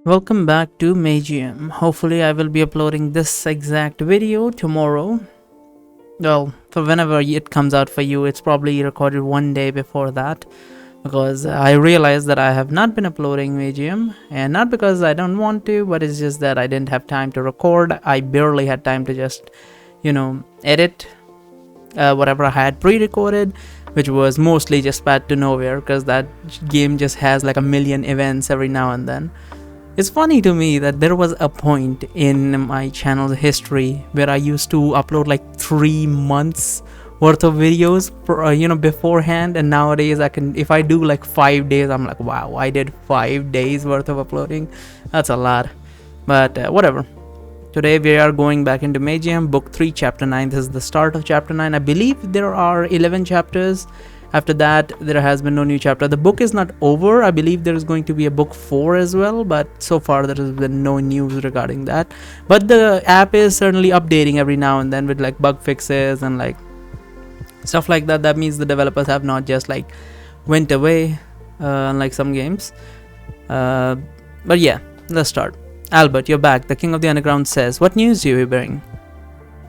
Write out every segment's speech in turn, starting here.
Welcome back to Magium. Hopefully I will be uploading this exact video tomorrow. Well, for whenever it comes out for you, it's probably recorded one day before that. Because I realized that I have not been uploading Magium. And not because I don't want to, but it's just that I didn't have time to record. I barely had time to just, edit whatever I had pre-recorded. Which was mostly just bad to nowhere because that game just has like a million events every now and then. It's funny to me that there was a point in my channel's history where I used to upload like 3 months worth of videos beforehand, and nowadays I can, if I do like 5 days, I'm like, wow, I did 5 days worth of uploading. That's a lot, but whatever. Today we are going back into Magium, book 3, chapter 9. This is the start of chapter 9. I believe there are 11 chapters. After that, there has been no new chapter. The book is not over. I believe there is going to be a book 4 as well, but so far there has been no news regarding that. But the app is certainly updating every now and then with like bug fixes and like stuff like that. That means the developers have not just like went away, unlike some games. But yeah, let's start. Albert, you're back. The King of the Underground says, "What news do you bring?"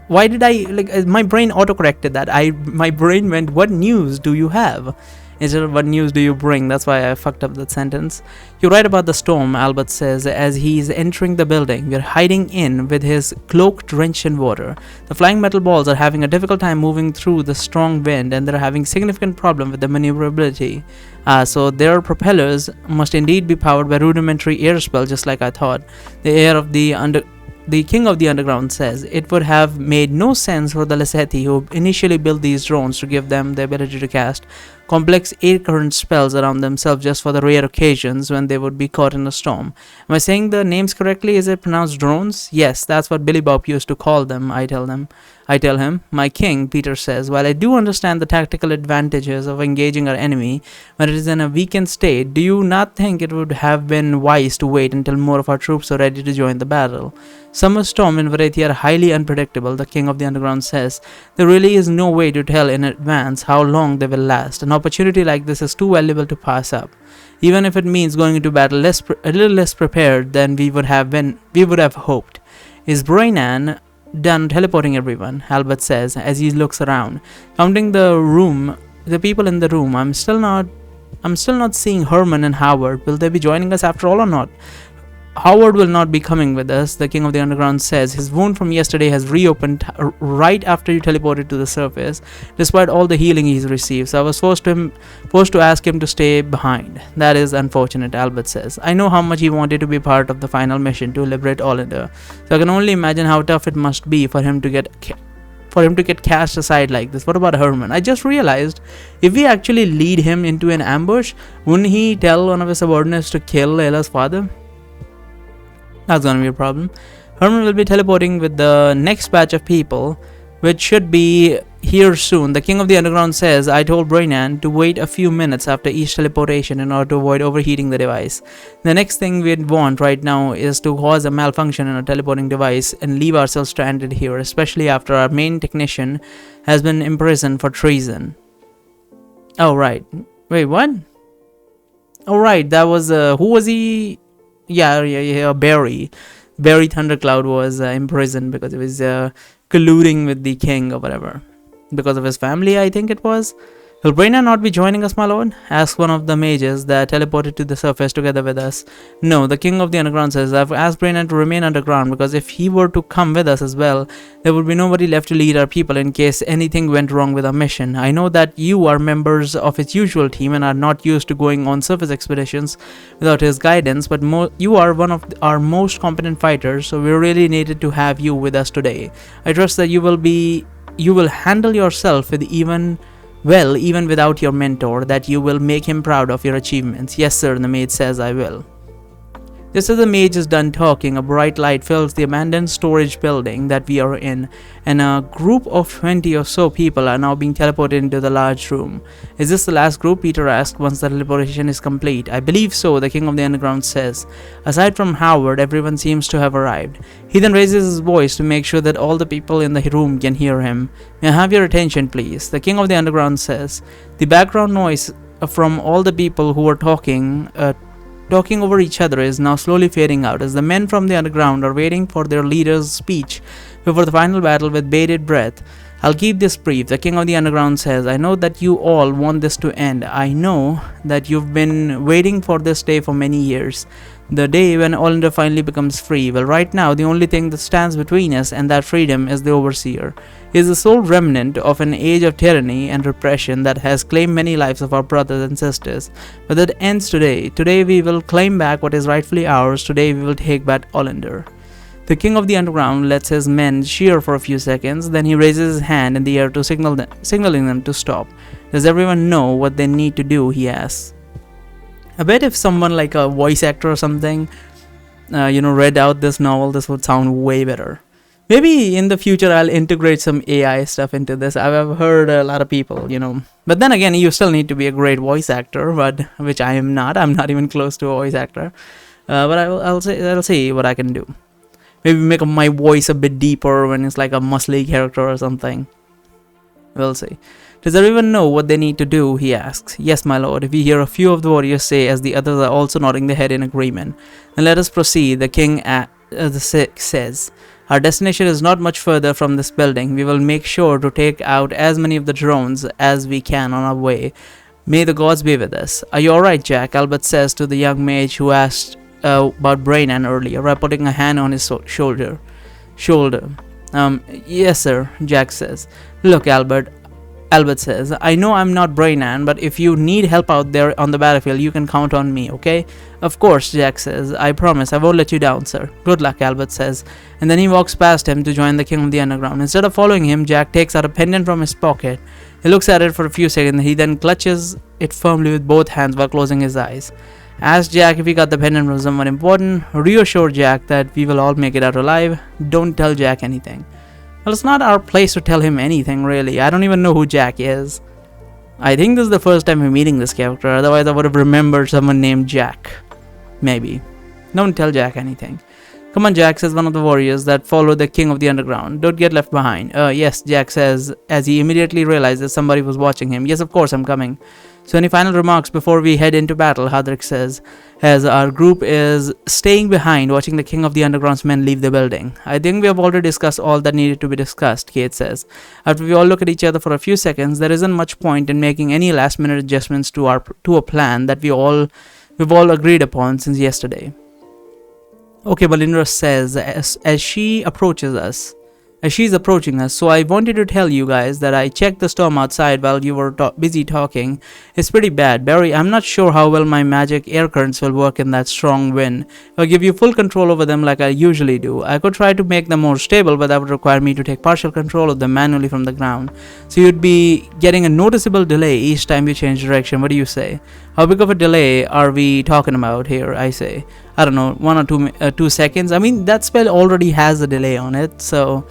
Why did I, my brain auto-corrected that. My brain went, "What news do you have?" instead of "What news do you bring?" That's why I fucked up that sentence. "You're right about the storm," Albert says as he's entering the building. "We're hiding in with his cloak drenched in water. The flying metal balls are having a difficult time moving through the strong wind, and they're having significant problem with the maneuverability. So their propellers must indeed be powered by rudimentary air spell, just like I thought. The King of the Underground says, "It would have made no sense for the Lesethi who initially built these drones to give them the ability to cast complex air current spells around themselves just for the rare occasions when they would be caught in a storm. Am I saying the names correctly? Is it pronounced drones?" "Yes, that's what Billy Bob used to call them," I tell him. "My king," Peter says, "while I do understand the tactical advantages of engaging our enemy when it is in a weakened state, do you not think it would have been wise to wait until more of our troops are ready to join the battle? Summer storm in Varetia are highly unpredictable," the King of the Underground says. "There really is no way to tell in advance how long they will last. An opportunity like this is too valuable to pass up, even if it means going into battle a little less prepared than we would have hoped." "Is Brainan done teleporting everyone?" Albert says as he looks around. "Counting the people in the room, I'm still not seeing Herman and Howard. Will they be joining us after all or not?" "Howard will not be coming with us," the King of the Underground says. "His wound from yesterday has reopened right after you teleported to the surface, despite all the healing he's received. So I was forced to ask him to stay behind." "That is unfortunate," Albert says. "I know how much he wanted to be part of the final mission to liberate Olander, so I can only imagine how tough it must be for him to get cast aside like this. What about Herman? I just realized, if we actually lead him into an ambush, wouldn't he tell one of his subordinates to kill Layla's father? That's gonna be a problem. Herman will be teleporting with the next batch of people, which should be here soon. The King of the Underground says, "I told Brainan to wait a few minutes after each teleportation in order to avoid overheating the device. The next thing we'd want right now is to cause a malfunction in a teleporting device and leave ourselves stranded here, especially after our main technician has been imprisoned for treason." Oh, right. Wait, what? Oh, right. That was, who was he? Yeah, Barry. Barry Thundercloud was imprisoned because he was colluding with the king or whatever. Because of his family, I think it was. "Will Brainan not be joining us, my lord?" asks one of the mages that teleported to the surface together with us. "No," the King of the Underground says. "I've asked Brainan to remain underground because if he were to come with us as well, there would be nobody left to lead our people in case anything went wrong with our mission. I know that you are members of its usual team and are not used to going on surface expeditions without his guidance, but you are one of our most competent fighters, so we really needed to have you with us today. I trust that you will handle yourself with even without your mentor, that you will make him proud of your achievements." "Yes, sir," the mage says, "I will." Just as the mage is done talking, a bright light fills the abandoned storage building that we are in, and a group of 20 or so people are now being teleported into the large room. "Is this the last group?" Peter asks once the teleportation is complete. "I believe so," the King of the Underground says. "Aside from Howard, everyone seems to have arrived." He then raises his voice to make sure that all the people in the room can hear him. "May I have your attention, please?" the King of the Underground says. The background noise from all the people who are talking talking over each other is now slowly fading out as the men from the underground are waiting for their leader's speech before the final battle with bated breath. I'll keep this brief. The king of the underground says, I know that you all want this to end. I know that you've been waiting for this day for many years. The day when Olander finally becomes free. Well, right now, the only thing that stands between us and that freedom is the Overseer. He is the sole remnant of an age of tyranny and repression that has claimed many lives of our brothers and sisters. But that ends today. Today we will claim back what is rightfully ours. Today we will take back Olander. The king of the underground lets his men cheer for a few seconds, then he raises his hand in the air to signaling them to stop. Does everyone know what they need to do, he asks. I bet if someone like a voice actor or something, read out this novel, this would sound way better. Maybe in the future I'll integrate some AI stuff into this. I've heard a lot of people, But then again, you still need to be a great voice actor, which I am not. I'm not even close to a voice actor. But I'll see what I can do. Maybe make my voice a bit deeper when it's like a muscly character or something. We'll see. Does everyone know what they need to do? He asks. Yes, my lord. We hear a few of the warriors say as the others are also nodding their head in agreement. Then let us proceed, the king says. Our destination is not much further from this building. We will make sure to take out as many of the drones as we can on our way. May the gods be with us. Are you alright, Jack? Albert says to the young mage who asked about Brainan earlier, by putting a hand on his shoulder. Yes, sir, Jack says. Look, Albert says, I know I'm not Brainan, but if you need help out there on the battlefield, you can count on me, okay? Of course, Jack says. I promise, I won't let you down, sir. Good luck, Albert says. And then he walks past him to join the king of the underground. Instead of following him, Jack takes out a pendant from his pocket. He looks at it for a few seconds. He then clutches it firmly with both hands while closing his eyes. Ask Jack if he got the pendant from someone important. Reassure Jack that we will all make it out alive. Don't tell Jack anything. Well, it's not our place to tell him anything, really. I don't even know who Jack is. I think this is the first time we're meeting this character. Otherwise, I would have remembered someone named Jack. Maybe. Don't tell Jack anything. Come on, Jack, says one of the warriors that follow the king of the underground. Don't get left behind. Yes, Jack says, as he immediately realizes somebody was watching him. Yes, of course, I'm coming. So any final remarks before we head into battle, Hadrick says, as our group is staying behind watching the king of the underground's men leave the building. I think we have already discussed all that needed to be discussed, Kate says. After we all look at each other for a few seconds, there isn't much point in making any last minute adjustments to a plan that we've all agreed upon since yesterday. Okay, Balindra says as she's approaching us, so I wanted to tell you guys that I checked the storm outside while you were busy talking. It's pretty bad. Barry, I'm not sure how well my magic air currents will work in that strong wind. I'll give you full control over them like I usually do. I could try to make them more stable, but that would require me to take partial control of them manually from the ground. So you'd be getting a noticeable delay each time you change direction. What do you say? How big of a delay are we talking about here? I say, I don't know, 1 or 2 seconds. I mean, that spell already has a delay on it, so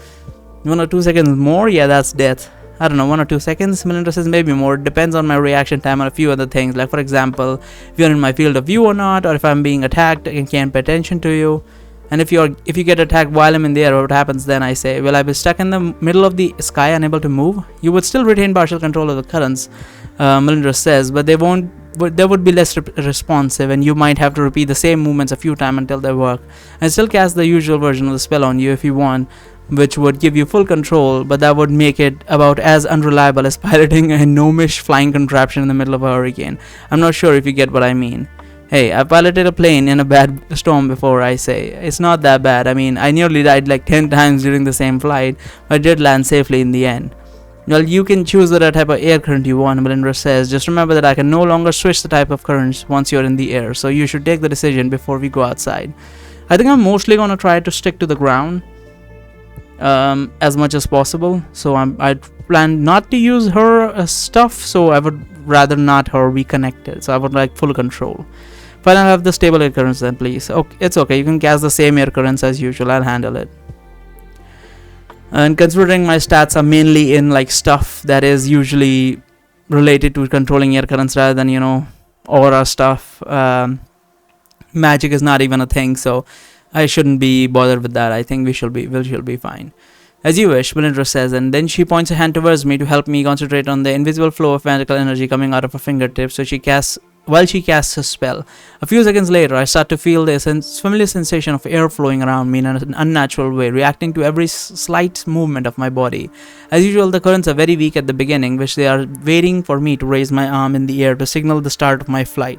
1 or 2 seconds more, yeah, that's death. I don't know, 1 or 2 seconds. Melinda says maybe more. It depends on my reaction time and a few other things, like for example, if you're in my field of view or not, or if I'm being attacked and can't pay attention to you. And if you get attacked while I'm in the air, what happens then? I say, will I be stuck in the middle of the sky, unable to move? You would still retain partial control of the currents, Melinda says, but they would be less responsive, and you might have to repeat the same movements a few times until they work. And still cast the usual version of the spell on you if you want, which would give you full control, but that would make it about as unreliable as piloting a gnomish flying contraption in the middle of a hurricane. I'm not sure if you get what I mean. Hey, I piloted a plane in a bad storm before, I say. It's not that bad. I mean, I nearly died like 10 times during the same flight, but I did land safely in the end. Well, you can choose the type of air current you want, Melinda says. Just remember that I can no longer switch the type of currents once you're in the air, so you should take the decision before we go outside. I think I'm mostly going to try to stick to the ground as much as possible, so I plan not to use her stuff, so I would rather not her be connected, so I would like full control. Fine, I'll have the stable air currents then, please. Okay, it's okay, you can cast the same air currents as usual, I'll handle it. And considering my stats are mainly in like stuff that is usually related to controlling air currents rather than, aura stuff, magic is not even a thing, so I shouldn't be bothered with that. I think we should be fine. As you wish, Melinda says, and then she points a hand towards me to help me concentrate on the invisible flow of magical energy coming out of her fingertips, so she casts while she casts a spell. A few seconds later, I start to feel this familiar sensation of air flowing around me in an unnatural way, reacting to every slight movement of my body. As usual, the currents are very weak at the beginning, which they are waiting for me to raise my arm in the air to signal the start of my flight.